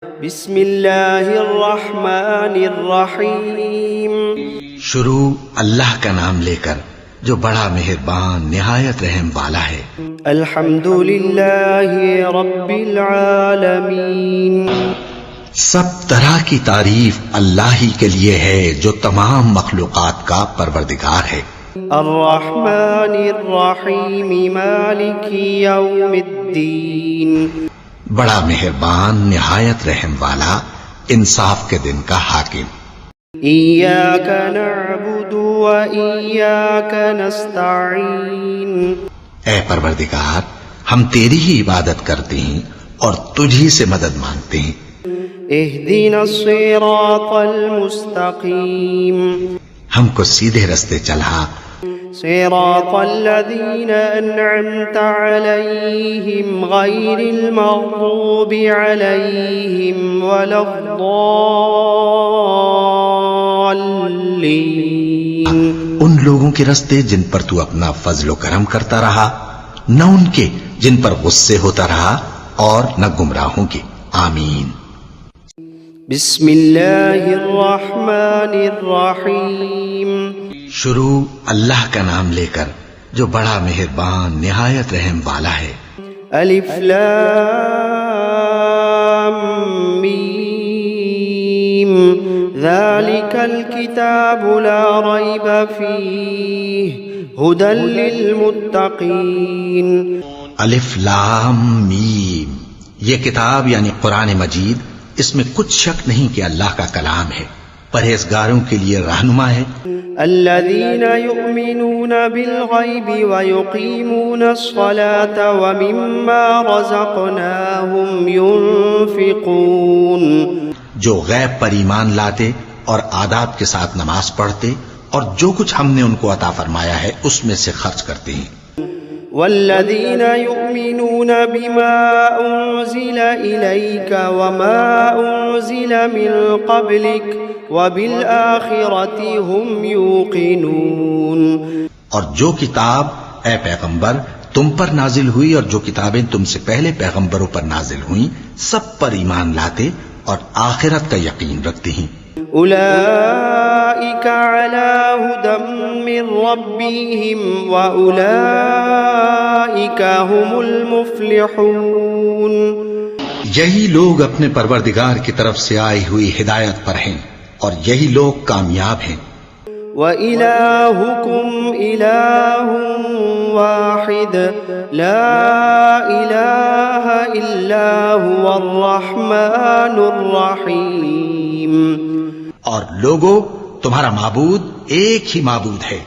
بسم اللہ الرحمن الرحیم شروع اللہ کا نام لے کر جو بڑا مہربان نہایت رحم والا ہے۔ الحمد للہ رب العالمین، سب طرح کی تعریف اللہ ہی کے لیے ہے جو تمام مخلوقات کا پروردگار ہے۔ الرحمن الرحیم مالک یوم الدین، بڑا مہربان نہایت رحم والا انصاف کے دن کا حاکم۔ ایاک نعبد و ایاک نستعین، اے پروردگار ہم تیری ہی عبادت کرتے ہیں اور تجھی سے مدد مانگتے ہیں۔ اہدنا الصراط المستقیم، ہم کو سیدھے رستے چلا، صراط الذین انعمت علیہم غیر المغضوب علیہم ولا الضالین، ان لوگوں کے رستے جن پر تو اپنا فضل و کرم کرتا رہا، نہ ان کے جن پر غصے ہوتا رہا اور نہ گمراہوں کے۔ آمین۔ بسم اللہ الرحمن الرحیم، شروع اللہ کا نام لے کر جو بڑا مہربان نہایت رحم والا ہے۔ الف لام میم، ذالک الکتاب لا ریب فیہ ھدی للمتقین۔ الف لام میم، یہ کتاب یعنی قرآن مجید، اس میں کچھ شک نہیں کہ اللہ کا کلام ہے، پرہیزگاروں کے لیے رہنما ہے۔ الذین یؤمنون بالغیب ویقیمون الصلاة ومما رزقناہم ینفقون، جو غیب پر ایمان لاتے اور آداب کے ساتھ نماز پڑھتے اور جو کچھ ہم نے ان کو عطا فرمایا ہے اس میں سے خرچ کرتے ہیں۔ والذین یؤمنون بما انزل الیک وما انزل من قبلک وبالآخرۃ هم یوقنون، اور جو کتاب اے پیغمبر تم پر نازل ہوئی اور جو کتابیں تم سے پہلے پیغمبروں پر نازل ہوئیں سب پر ایمان لاتے اور آخرت کا یقین رکھتے ہیں۔ اولئک علی ھدی من ربہم واولئک هم المفلحون، یہی لوگ اپنے پروردگار کی طرف سے آئی ہوئی ہدایت پر ہیں اور یہی لوگ کامیاب ہیں۔ وَإِلَٰهُكُمْ إِلَٰهٌ وَاحِدٌ لَا إِلَٰهَ إِلَّا هُوَ الرَّحْمَٰنُ الرَّحِيمُ، اور لوگو تمہارا معبود ایک ہی معبود ہے،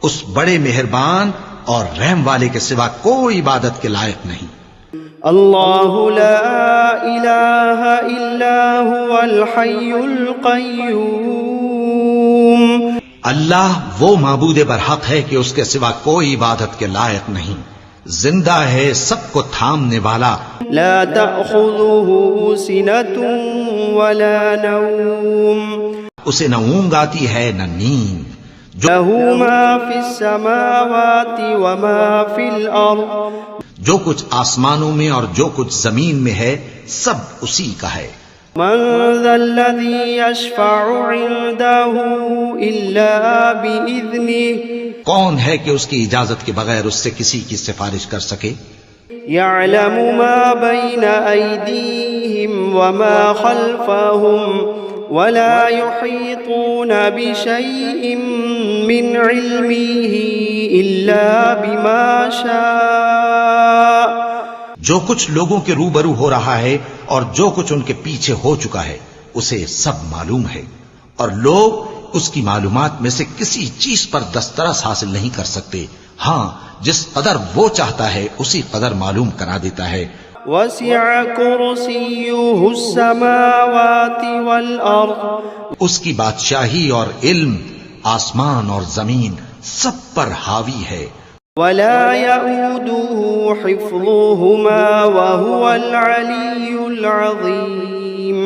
اس بڑے مہربان اور رحم والے کے سوا کوئی عبادت کے لائق نہیں۔ اللہ لا الہ الا هو الحی القیوم، اللہ وہ معبود برحق ہے کہ اس کے سوا کوئی عبادت کے لائق نہیں، زندہ ہے، سب کو تھامنے والا، لا تأخذه سنة ولا نوم، اسے نہ اونگ آتی ہے نہ نیند، له ما فی السماوات وما فی الارض، جو کچھ آسمانوں میں اور جو کچھ زمین میں ہے سب اسی کا ہے۔ من ذا الذی یشفع عنده الا بإذنه، کون ہے کہ اس کی اجازت کے بغیر اس سے کسی کی سفارش کر سکے؟ یعلم ما بین ایدیہم وما خلفہم ولا يحيطون بشيء من علمه إلا بما شاء، جو کچھ لوگوں کے روبرو ہو رہا ہے اور جو کچھ ان کے پیچھے ہو چکا ہے اسے سب معلوم ہے، اور لوگ اس کی معلومات میں سے کسی چیز پر دسترس حاصل نہیں کر سکتے، ہاں جس قدر وہ چاہتا ہے اسی قدر معلوم کرا دیتا ہے۔ وسع کرسیہ السماوات والارض، اس کی بادشاہی اور علم آسمان اور زمین سب پر حاوی ہے۔ ولا يؤوده حفظهما وهو العلی العظیم،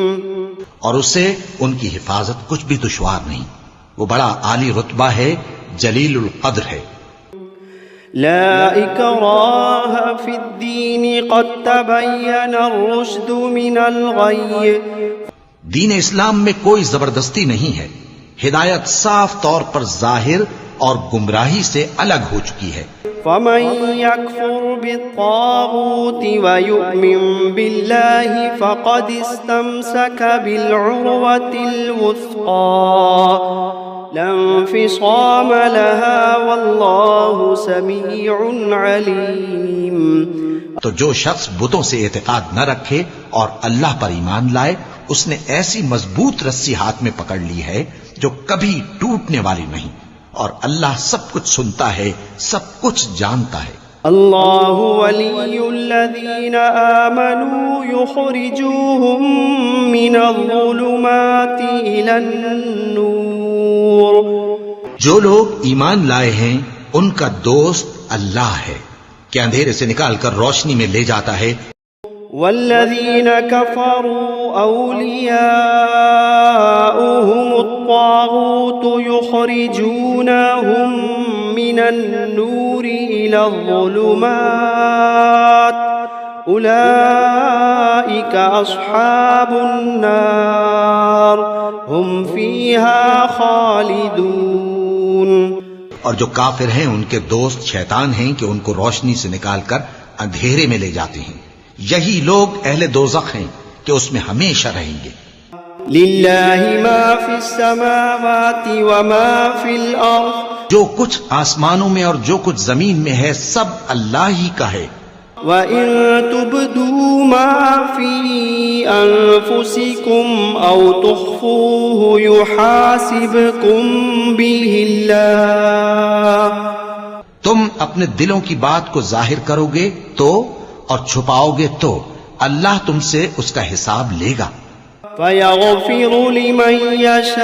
اور اسے ان کی حفاظت کچھ بھی دشوار نہیں، وہ بڑا عالی رتبہ ہے، جلیل القدر ہے۔ لا إكراه في الدين قد تبين الرشد من الغي دین اسلام میں کوئی زبردستی نہیں ہے، ہدایت صاف طور پر ظاہر اور گمراہی سے الگ ہو چکی ہے۔ فمن يكفر بالطاغوت ويؤمن بالله فقد استمسك بالعروة الوثقى لا انفصام لها والله سميع عليم۔ تو جو شخص بتوں سے اعتقاد نہ رکھے اور اللہ پر ایمان لائے، اس نے ایسی مضبوط رسی ہاتھ میں پکڑ لی ہے جو کبھی ٹوٹنے والی نہیں، اور اللہ سب کچھ سنتا ہے، سب کچھ جانتا ہے۔ اللہ ولی الذین آمنوا یخرجوہم من الظلمات الی النور۔ جو لوگ ایمان لائے ہیں ان کا دوست اللہ ہے کہ اندھیرے سے نکال کر روشنی میں لے جاتا ہے۔ والذین کفروا اولیاؤہم الطاغوت یخرجونہم من النور الی الظلمات اولئک اصحاب النار ہم فیہا خالدون۔ اور جو کافر ہیں ان کے دوست شیطان ہیں کہ ان کو روشنی سے نکال کر اندھیرے میں لے جاتے ہیں، یہی لوگ اہل دوزخ ہیں کہ اس میں ہمیشہ رہیں گے۔ للہ ما فی السماوات وما فی الارض، جو کچھ آسمانوں میں اور جو کچھ زمین میں ہے سب اللہ ہی کا ہے۔ وَإِن تُبْدُوا مَا فِي أَنفُسِكُمْ أَوْ تُخْفُوهُ يُحَاسِبْكُمْ بِهِ اللَّهُ، تم اپنے دلوں کی بات کو ظاہر کرو گے تو اور چھپاؤ گے تو اللہ تم سے اس کا حساب لے گا۔ فَيَغْفِرُ لِمَن يَشَاءُ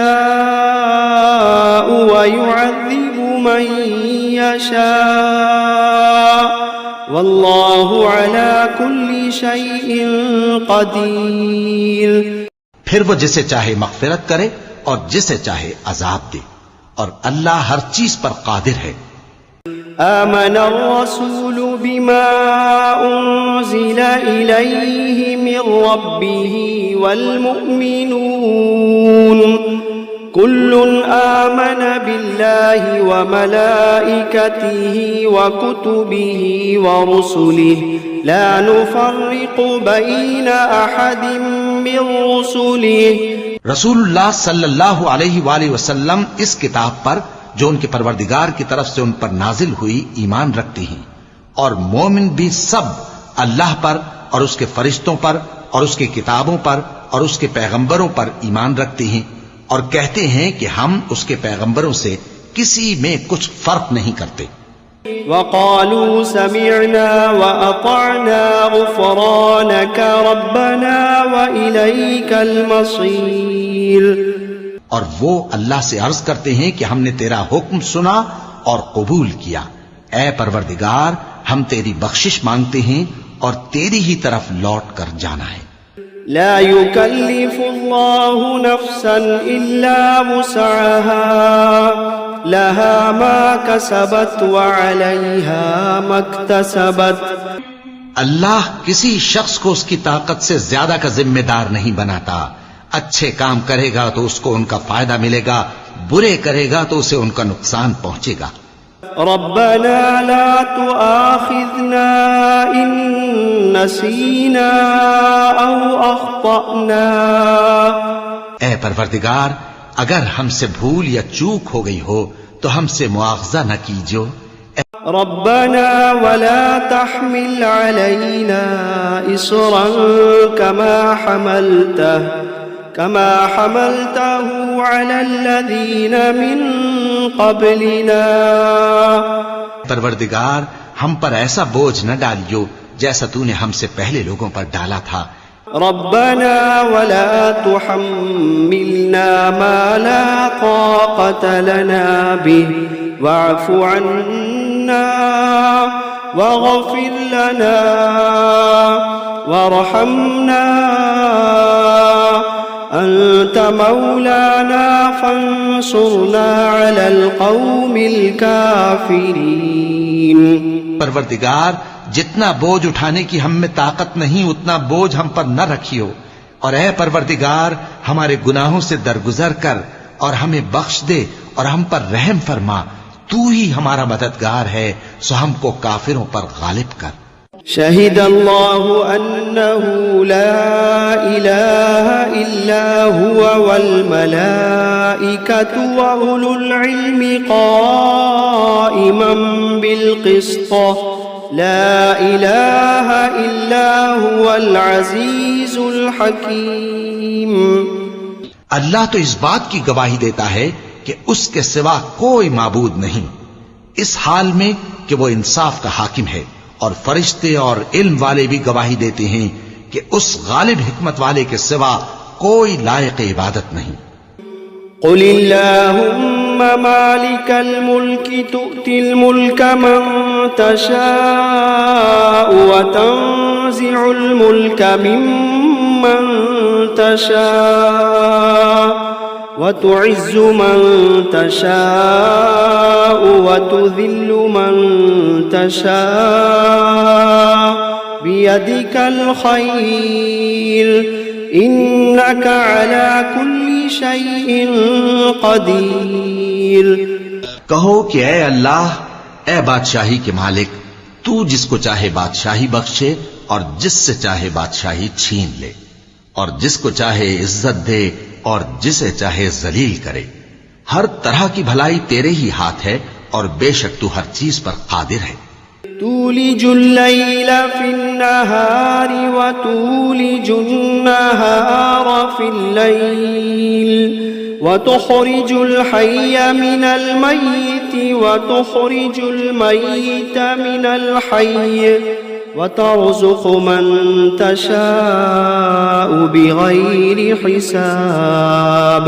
وَيُعَذِّبُ مَن يَشَاءُ واللہ علی کل شیء قدیر۔ پھر وہ جسے چاہے مغفرت کرے اور جسے چاہے عذاب دے، اور اللہ ہر چیز پر قادر ہے۔ آمن الرسول بما انزل الیہ من ربہ والمؤمنون كل آمن بالله وملائكته وكتبه ورسله لا نفرق بين أحد من رسله۔ رسول اللہ صلی اللہ علیہ وآلہ وسلم اس کتاب پر جو ان کے پروردگار کی طرف سے ان پر نازل ہوئی ایمان رکھتے ہیں، اور مومن بھی سب اللہ پر اور اس کے فرشتوں پر اور اس کی کتابوں پر اور اس کے پیغمبروں پر ایمان رکھتے ہیں، اور کہتے ہیں کہ ہم اس کے پیغمبروں سے کسی میں کچھ فرق نہیں کرتے۔ وقالوا سمعنا وأطعنا غفرانك ربنا وإليك المصير۔ اور وہ اللہ سے عرض کرتے ہیں کہ ہم نے تیرا حکم سنا اور قبول کیا، اے پروردگار ہم تیری بخشش مانگتے ہیں اور تیری ہی طرف لوٹ کر جانا ہے۔ لا يكلف الله نفسا إلا وسعها لها ما كسبت وعليها ما اكتسبت۔ اللہ کسی شخص کو اس کی طاقت سے زیادہ کا ذمہ دار نہیں بناتا، اچھے کام کرے گا تو اس کو ان کا فائدہ ملے گا، برے کرے گا تو اسے ان کا نقصان پہنچے گا۔ ربنا لا تؤاخذنا إن نسينا أو أخطأنا۔ اے پروردگار اگر ہم سے بھول یا چوک ہو گئی ہو تو ہم سے مواخذہ نہ کیجو۔ ربنا ولا تحمل علينا إصرا كما حملته على الذين من قبلنا۔ پروردگار ہم پر ایسا بوجھ نہ ڈالیو جیسا تو نے ہم سے پہلے لوگوں پر ڈالا تھا۔ ربنا ولا تحملنا ما لا طاقة لنا به واعف عنا واغفر لنا وارحمنا أنت أنت مولانا فانصرنا على القوم الكافرين. پروردگار جتنا بوجھ اٹھانے کی ہم میں طاقت نہیں اتنا بوجھ ہم پر نہ رکھیو، اور اے پروردگار ہمارے گناہوں سے درگزر کر اور ہمیں بخش دے اور ہم پر رحم فرما، تو ہی ہمارا مددگار ہے، سو ہم کو کافروں پر غالب کر. شهد الله أنه لا إله إلا هو والملائكة وأولو العلم قائما بالقسط لا إله إلا هو العزيز الحكيم. اللہ تو اس بات کی گواہی دیتا ہے کہ اس کے سوا کوئی معبود نہیں، اس حال میں کہ وہ انصاف کا حاکم ہے، اور فرشتے اور علم والے بھی گواہی دیتے ہیں کہ اس غالب حکمت والے کے سوا کوئی لائق عبادت نہیں. قل اللهم مالك الملك تؤتي الملك من تشاء وتنزع الملك ممن تشاء وتعز من تشاء وتذل من تشاء بيدك الخير إنك على كل شيء قدير. کہو کہ اے اللہ، اے بادشاہی کے مالک، تو جس کو چاہے بادشاہی بخشے اور جس سے چاہے بادشاہی چھین لے، اور جس کو چاہے عزت دے اور جسے چاہے ذلیل کرے. ہر طرح کی بھلائی تیرے ہی ہاتھ ہے اور بے شک تو ہر چیز پر قادر ہے. تولج الليل في النهار وتولج النهار في الليل وتخرج الحي من الميت وتخرج الميت من الحي وترزق من تشاء بغير حساب.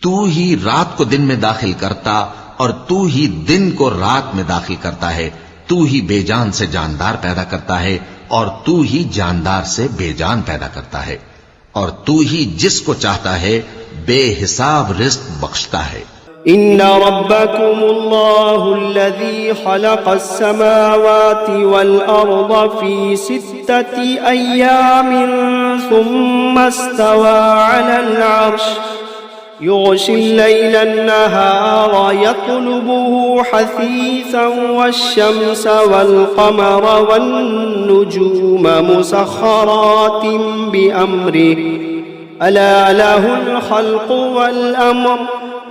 تو ہی رات کو دن میں داخل کرتا اور تو ہی دن کو رات میں داخل کرتا ہے. تو ہی بے جان سے جاندار پیدا کرتا ہے اور تو ہی جاندار سے بے جان پیدا کرتا ہے، اور تو ہی جس کو چاہتا ہے بے حساب رزق بخشتا ہے. إن ربكم الله الذي خلق السماوات والأرض في 6 أيام ثم استوى على العرش يغشي الليل النهار يطلبه حثيثا والشمس والقمر والنجوم مسخرات بأمره ألا له الخلق والأمر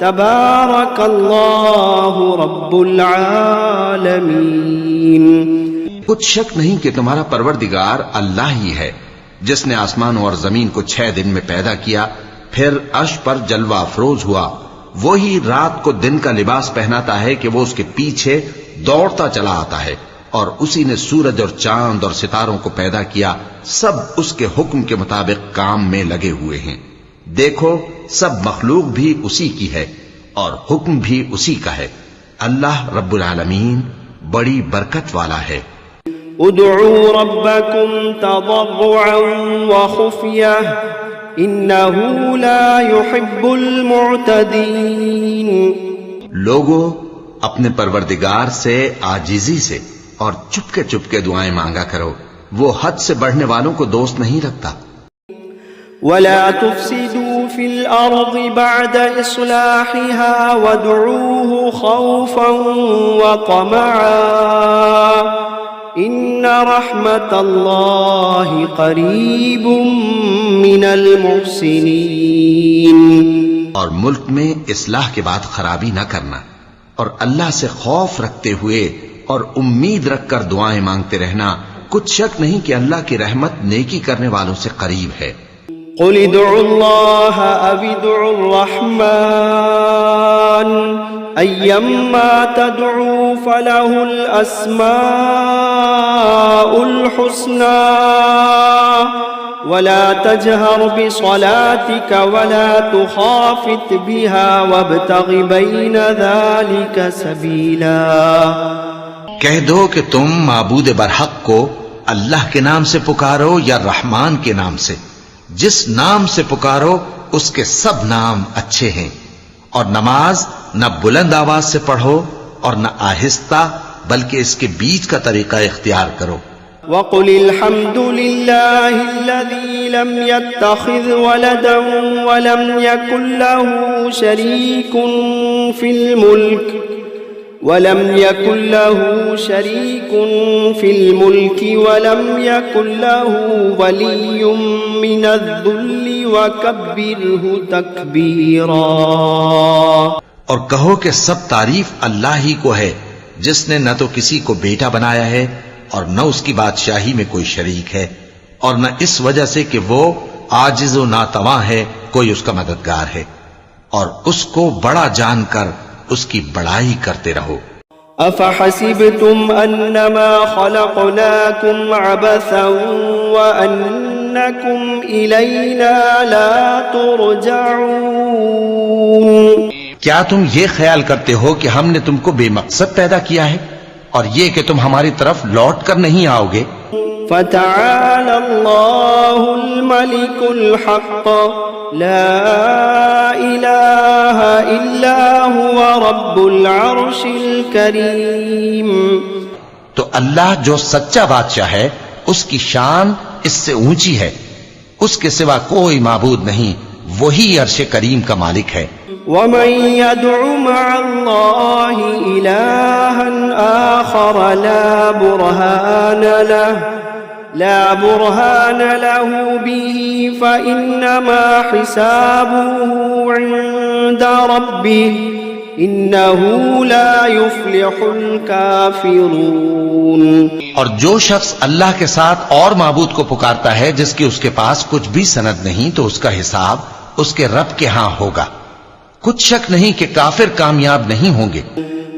تبارك الله رب العالمين. کچھ شک نہیں کہ تمہارا پروردگار اللہ ہی ہے، جس نے آسمانوں اور زمین کو 6 دن میں پیدا کیا، پھر عرش پر جلوہ افروز ہوا. وہی رات کو دن کا لباس پہناتا ہے کہ وہ اس کے پیچھے دوڑتا چلا آتا ہے، اور اسی نے سورج اور چاند اور ستاروں کو پیدا کیا، سب اس کے حکم کے مطابق کام میں لگے ہوئے ہیں. دیکھو سب مخلوق بھی اسی کی ہے اور حکم بھی اسی کا ہے. اللہ رب العالمین بڑی برکت والا ہے. ادعوا ربكم تضرعا وخفية إنه لا يحب المعتدين. لوگو اپنے پروردگار سے عاجزی سے اور چپکے چپکے دعائیں مانگا کرو، وہ حد سے بڑھنے والوں کو دوست نہیں رکھتا. ولا تفسدوا في الأرض بعد إصلاحها وادعوه خوفا وطمعا إن رحمة الله قريب من المحسنين. اور ملک میں اصلاح کے بعد خرابی نہ کرنا، اور اللہ سے خوف رکھتے ہوئے اور امید رکھ کر دعائیں مانگتے رہنا. کچھ شک نہیں کہ اللہ کی رحمت نیکی کرنے والوں سے قریب ہے. قل ادعوا الله أو ادعوا الرحمن أيما تدعوا فله الأسماء الحسنى ولا تجهر بصلاتك ولا تخافت بها وابتغ بين ذلك سبيلا. کہہ دو کہ تم معبود برحق کو اللہ کے نام سے پکارو یا رحمان کے نام سے، جس نام سے پکارو اس کے سب نام اچھے ہیں، اور نماز نہ بلند آواز سے پڑھو اور نہ آہستہ، بلکہ اس کے بیچ کا طریقہ اختیار کرو۔ وقل الحمد لله الذي لم يتخذ ولدا ولم يكن له شريك في الملك ولم يكن له ولي من الذل وكبره تكبيرا۔ اور کہو کہ سب تعریف اللہ ہی کو ہے، جس نے نہ تو کسی کو بیٹا بنایا ہے اور نہ اس کی بادشاہی میں کوئی شریک ہے، اور نہ اس وجہ سے کہ وہ عاجز و ناتواں ہے کوئی اس کا مددگار ہے، اور اس کو بڑا جان کر اس کی بڑائی کرتے رہو۔ افحسبتم انما خلقناكم عبثا وانكم الینا لا ترجعون؟ کیا تم یہ خیال کرتے ہو کہ ہم نے تم کو بے مقصد پیدا کیا ہے اور یہ کہ تم ہماری طرف لوٹ کر نہیں آؤ گے؟ فتعالى الله الملك الحق لا إله إلا هو رب العرش الكريم۔ تو اللہ جو سچا بادشاہ ہے اس کی شان اس سے اونچی ہے، اس کے سوا کوئی معبود نہیں، وہی عرش کریم کا مالک ہے۔ ومن يدع مع الله إلها آخر لا برهان له به فإنما حسابه عند ربه إنه لا يفلح الكافرون۔ اور جو شخص اللہ کے ساتھ اور معبود کو پکارتا ہے جس کی اس کے پاس کچھ بھی سند نہیں، تو اس کا حساب اس کے رب کے ہاں ہوگا، کچھ شک نہیں کہ کافر کامیاب نہیں ہوں گے۔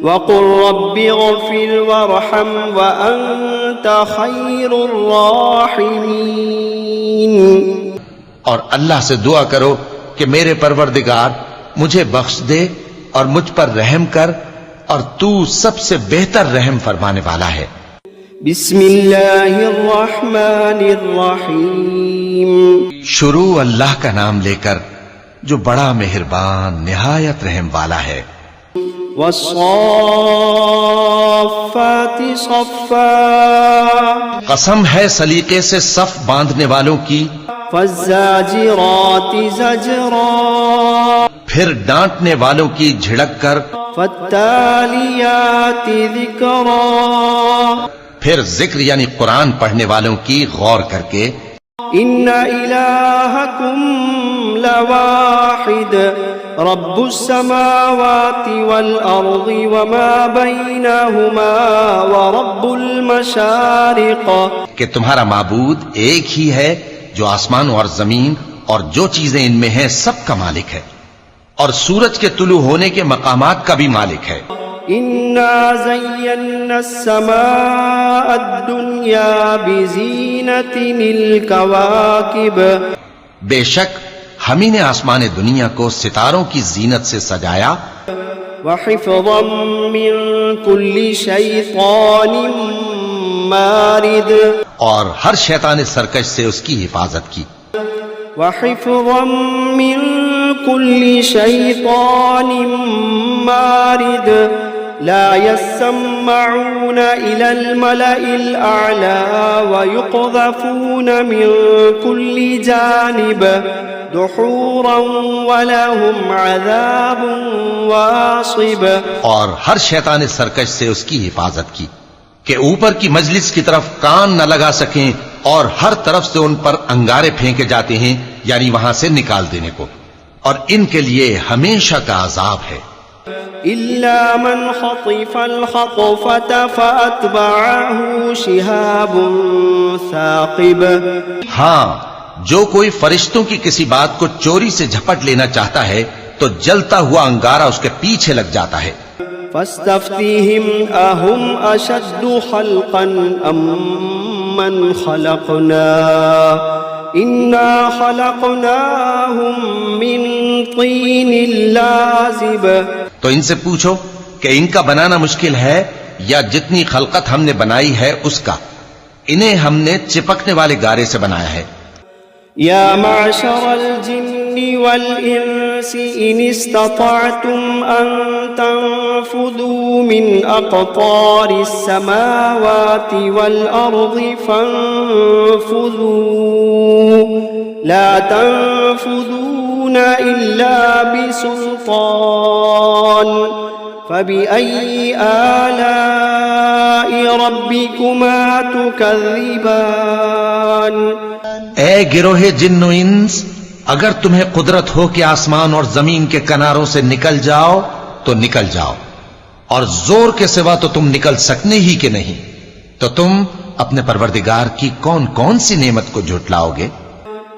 وَقُلْ رَبِّ اغْفِرْ وَارْحَمْ وَأَنْتَ خَيْرُ الرَّاحِمِينَ۔ اور اللہ سے دعا کرو کہ میرے پروردگار مجھے بخش دے اور مجھ پر رحم کر، اور تو سب سے بہتر رحم فرمانے والا ہے۔ بسم اللہ الرحمن الرحیم۔ شروع اللہ کا نام لے کر جو بڑا مہربان نہایت رحم والا ہے۔ والصافات صفا، قسم ہے سلیقے سے صف باندھنے والوں کی۔ فالزاجرات زجرا، پھر ڈانٹنے والوں کی جھڑک کر۔ فالتالیات ذکرا، پھر ذکر یعنی قرآن پڑھنے والوں کی غور کر کے۔ ان الہکم لواحد رب السماوات والارض وما بینہما ورب المشارق، کہ تمہارا معبود ایک ہی ہے جو آسمان اور زمین اور جو چیزیں ان میں ہیں سب کا مالک ہے، اور سورج کے طلوع ہونے کے مقامات کا بھی مالک ہے۔ انا زینا السماء الدنیا بزینت الکواکب، بے شک ہم ہی نے آسمان دنیا کو ستاروں کی زینت سے سجایا۔ وحفظا من كل شیطان مارد، اور ہر شیطان سرکش سے اس کی حفاظت کی۔ وحفظا من كل شیطان مارد لا يسمعون إلى الملأ الأعلى ويقذفون من كل جانب دحورا ولهم عذاب واصب، اور ہر شیطان سرکش سے اس کی حفاظت کی کہ اوپر کی مجلس کی طرف کان نہ لگا سکیں، اور ہر طرف سے ان پر انگارے پھینکے جاتے ہیں، یعنی وہاں سے نکال دینے کو، اور ان کے لیے ہمیشہ کا عذاب ہے۔ إلا من خطف الخطفة فأتبعه شهاب ثاقب، ہاں جو کوئی فرشتوں کی کسی بات کو چوری سے جھپٹ لینا چاہتا ہے تو جلتا ہوا انگارہ اس کے پیچھے لگ جاتا ہے۔ فاستفتهم أهم أشد خلقا أم من خلقنا إنا خلقناهم من طين لازب، تو ان سے پوچھو کہ ان کا بنانا مشکل ہے یا جتنی خلقت ہم نے بنائی ہے اس کا، انہیں ہم نے چپکنے والے گارے سے بنایا ہے۔ يا معشر الجن والإنس إن استطعتم أن تنفذوا من أقطار السماوات والأرض فانفذوا لا تنفذون إلا بسلطان فبأي آلاء ربكما تكذبان اے گروہ جن و انس، اگر تمہیں قدرت ہو کہ آسمان اور زمین کے کناروں سے نکل جاؤ تو نکل جاؤ، اور زور کے سوا تو تم نکل سکنے ہی کہ نہیں، تو تم اپنے پروردگار کی کون کون سی نعمت کو جھٹلاؤ گے؟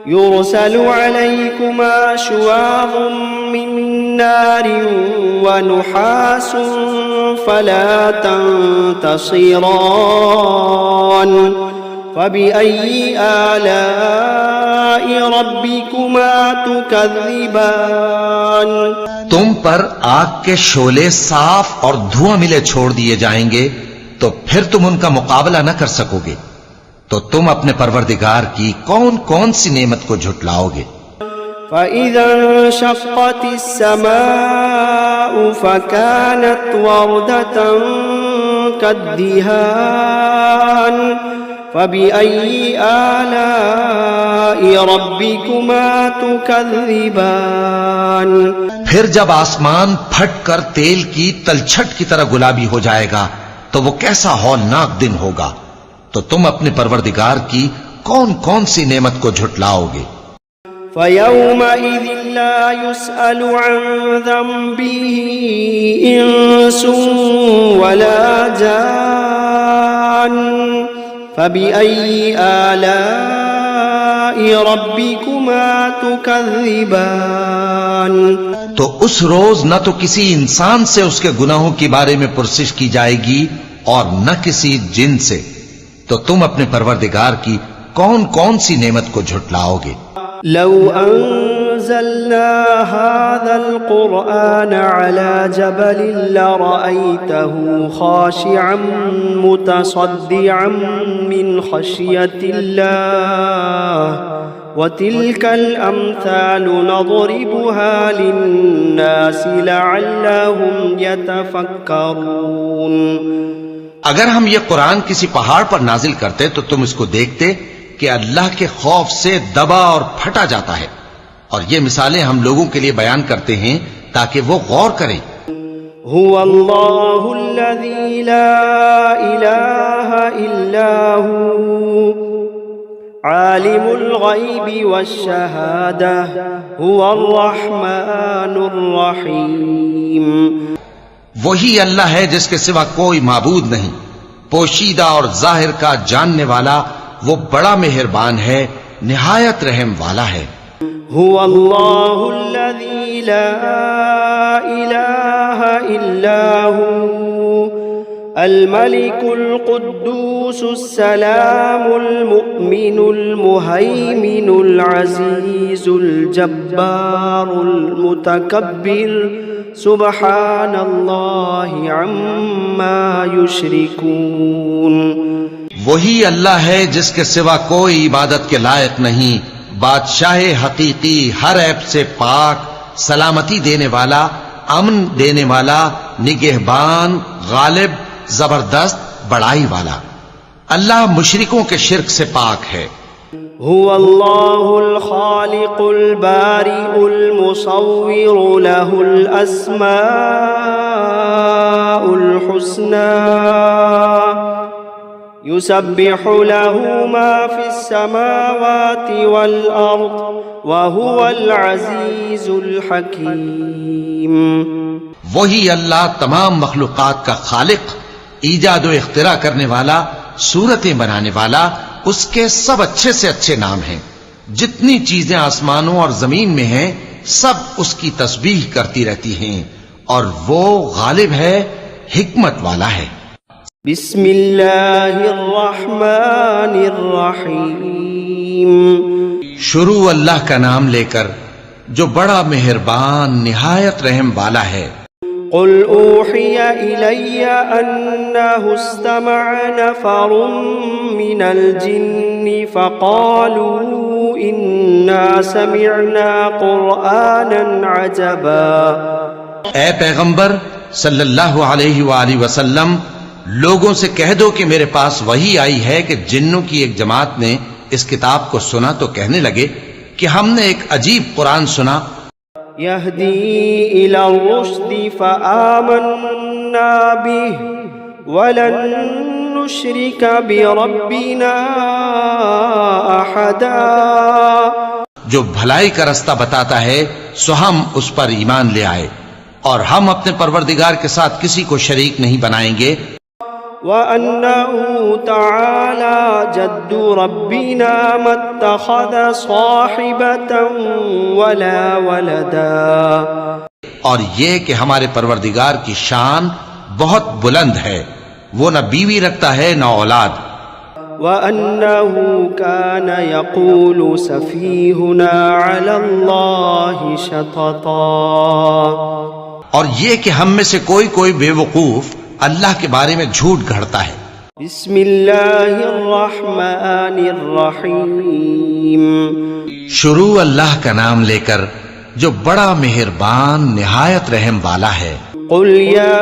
يرسل عليكما شواظ من نار ونحاس فلا تنتصران فبأي آلاء ربكما تكذبان تم پر آگ کے شعلے صاف اور دھواں ملے چھوڑ دیے جائیں گے تو پھر تم ان کا مقابلہ نہ کر سکو گے، تو تم اپنے پروردگار کی کون کون سی نعمت کو جھٹلاؤ گے؟ فَإِذَا انشَقَّتِ السَّمَاءُ فَكَانَتْ وَرْدَةً كَالدِّهَانِ فَبِأَيِّ آلَاءِ رَبِّكُمَا تُكَذِّبَانِ پھر جب آسمان پھٹ کر تیل کی تلچھٹ کی طرح گلابی ہو جائے گا تو وہ کیسا ہولناک دن ہوگا، تو تم اپنے پروردگار کی کون کون سی نعمت کو جھٹلاؤ گے؟ فَيَوْمَئِذٍ لَا يُسْأَلُ عَنْ ذَنبِهِ إِنسٌ وَلَا جَانٌّ فَبِأَيِّ آلَاءِ رَبِّكُمَا تُكَذِّبَانِ تو اس روز نہ تو کسی انسان سے اس کے گناہوں کے بارے میں پرسش کی جائے گی اور نہ کسی جن سے، تو تم اپنے پروردگار کی کون کون سی نعمت کو جھٹلاؤ گے؟ لو انزلنا هذا القرآن على جبل لرأيته خاشعا متصدعا من خشية الله وتلك الأمثال نضربها للناس لعلهم يتفكرون اگر ہم یہ قرآن کسی پہاڑ پر نازل کرتے تو تم اس کو دیکھتے کہ اللہ کے خوف سے دبا اور پھٹا جاتا ہے، اور یہ مثالیں ہم لوگوں کے لیے بیان کرتے ہیں تاکہ وہ غور کریں۔ هو اللہ الذی لا الہ الا هو عالم الغیب والشہادہ هو الرحمن الرحیم وہی اللہ ہے جس کے سوا کوئی معبود نہیں، پوشیدہ اور ظاہر کا جاننے والا، وہ بڑا مہربان ہے، نہایت رحم والا ہے۔ هو اللہ الذی لا الہ الا هو الملك القدوس السلام المؤمن المهيمن العزيز الجبار المتكبر سبحان اللہ عما یشرکون وہی اللہ ہے جس کے سوا کوئی عبادت کے لائق نہیں، بادشاہ حقیقی، ہر عیب سے پاک، سلامتی دینے والا، امن دینے والا، نگہبان، غالب، زبردست، بڑائی والا۔ اللہ مشرکوں کے شرک سے پاک ہے۔ هو اللہ الخالق البارئ المصور له الاسماء الحسنى يسبح له ما في السماوات والأرض وهو العزيز الحكيم وہی اللہ تمام مخلوقات کا خالق، ایجاد و اختراع کرنے والا، صورتیں بنانے والا، اس کے سب اچھے سے اچھے نام ہیں۔ جتنی چیزیں آسمانوں اور زمین میں ہیں سب اس کی تسبیح کرتی رہتی ہیں، اور وہ غالب ہے، حکمت والا ہے۔ بسم اللہ الرحمن الرحیم شروع اللہ کا نام لے کر جو بڑا مہربان نہایت رحم والا ہے۔ قل اوحی الی انہ استمع نفر من الجن فقالوا إنا سمعنا قرآنا عجبا. اے پیغمبر صلی اللہ علیہ وآلہ وسلم، لوگوں سے کہہ دو کہ میرے پاس وحی آئی ہے کہ جنوں کی ایک جماعت نے اس کتاب کو سنا تو کہنے لگے کہ ہم نے ایک عجیب قرآن سنا. يهدي إلى الرشد فآمنا به ولن نشرك بربنا أحدا. جو بھلائی کا رستہ بتاتا ہے سو ہم اس پر ایمان لے آئے اور ہم اپنے پروردگار کے ساتھ کسی کو شریک نہیں بنائیں گے. وأنه تعالى جد ربنا ما اتخذ صاحبة ولا ولدا. اور یہ کہ ہمارے پروردگار کی شان بہت بلند ہے، وہ نہ بیوی رکھتا ہے نہ اولاد. وأنه كان يقول سفيهنا على الله شططا. اور یہ کہ ہم میں سے کوئی بے وقوف اللہ کے بارے میں جھوٹ گھڑتا ہے. بسم اللہ الرحمن الرحیم. شروع اللہ کا نام لے کر جو بڑا مہربان نہایت رحم والا ہے. قل یا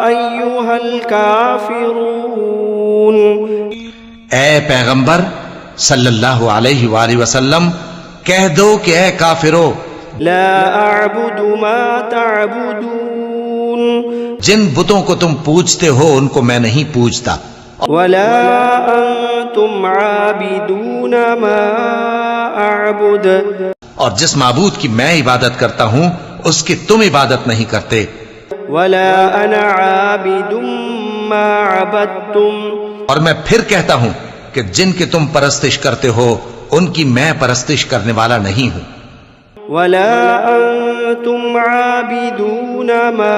ایھا الکافرون. اے پیغمبر صلی اللہ علیہ وآلہ وسلم کہہ دو کہ اے کافرو، لا اعبد ما تعبدون. جن بتوں کو تم پوجتے ہو ان کو میں نہیں پوجتا. ولا انتم عابدون ما اعبد. اور جس معبود کی میں عبادت کرتا ہوں اس کی تم عبادت نہیں کرتے. ولا انا عابد ما عبدتم. اور میں پھر کہتا ہوں کہ جن کی تم پرستش کرتے ہو ان کی میں پرستش کرنے والا نہیں ہوں. ولا انتم عابدون ما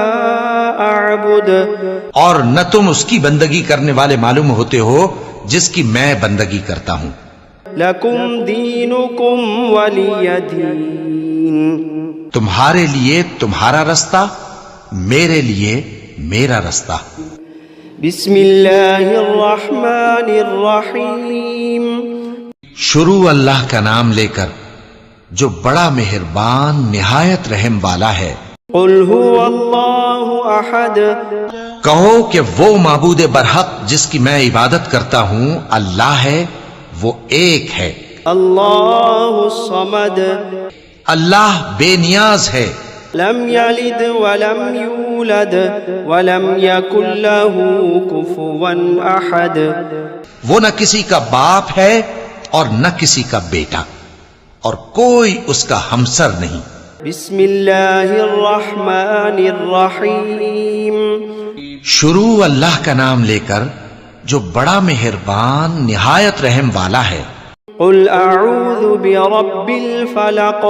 اعبد. اور نہ تم اس کی بندگی کرنے والے معلوم ہوتے ہو جس کی میں بندگی کرتا ہوں. لکم دینکم ولی دین. تمہارے لیے تمہارا رستہ، میرے لیے میرا رستہ. بسم اللہ الرحمن الرحیم. شروع اللہ کا نام لے کر جو بڑا مہربان نہایت رحم والا ہے. قل هو اللہ احد. کہو کہ وہ معبود برحق جس کی میں عبادت کرتا ہوں اللہ ہے، وہ ایک ہے. اللہ الصمد. اللہ بے نیاز ہے. لم یلد ولم یولد ولم یکن له کفوا احد. وہ نہ کسی کا باپ ہے اور نہ کسی کا بیٹا، اور کوئی اس کا ہمسر نہیں. بسم اللہ الرحمن الرحیم. شروع اللہ کا نام لے کر جو بڑا مہربان نہایت رحم والا ہے. قل اعوذ برب الفلق.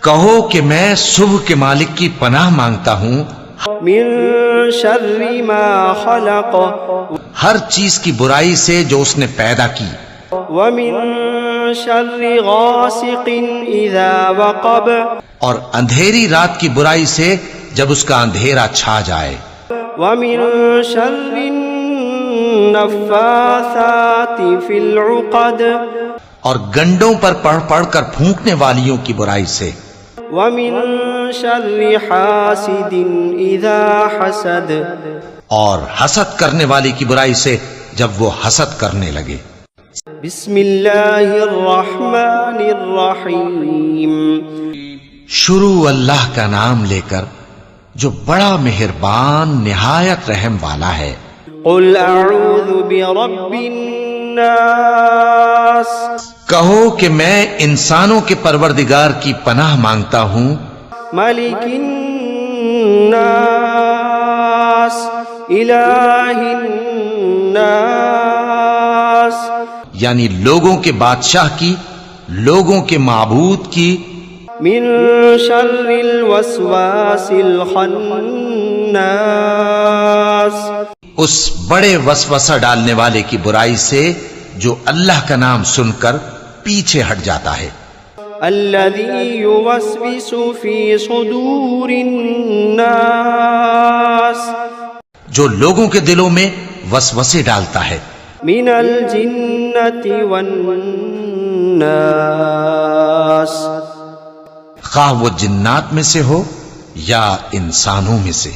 کہو کہ میں صبح کے مالک کی پناہ مانگتا ہوں من شر ما خلق. ہر چیز کی برائی سے جو اس نے پیدا کی. ومن شر غاسق اذا وقب. اور اندھیری رات کی برائی سے جب اس کا اندھیرا چھا جائے. ومن شر النفاثات فی العقد. اور گنڈوں پر پڑھ پڑھ کر پھونکنے والیوں کی برائی سے. ومن شر حاسد اذا حسد. اور حسد کرنے والی کی برائی سے جب وہ حسد کرنے لگے. بسم اللہ الرحمن الرحیم. شروع اللہ کا نام لے کر جو بڑا مہربان نہایت رحم والا ہے. قل اعوذ برب الناس. کہو کہ میں انسانوں کے پروردگار کی پناہ مانگتا ہوں. ملک الناس الہ الناس. یعنی لوگوں کے بادشاہ کی، لوگوں کے معبود کی. من شر الوسواس الخناس. اس بڑے وسوسہ ڈالنے والے کی برائی سے جو اللہ کا نام سن کر پیچھے ہٹ جاتا ہے. الذي يوسوس في صدور الناس. جو لوگوں کے دلوں میں وسوسے ڈالتا ہے. من الجنة والناس. الناس خواہ وہ جنات میں سے ہو یا انسانوں میں سے.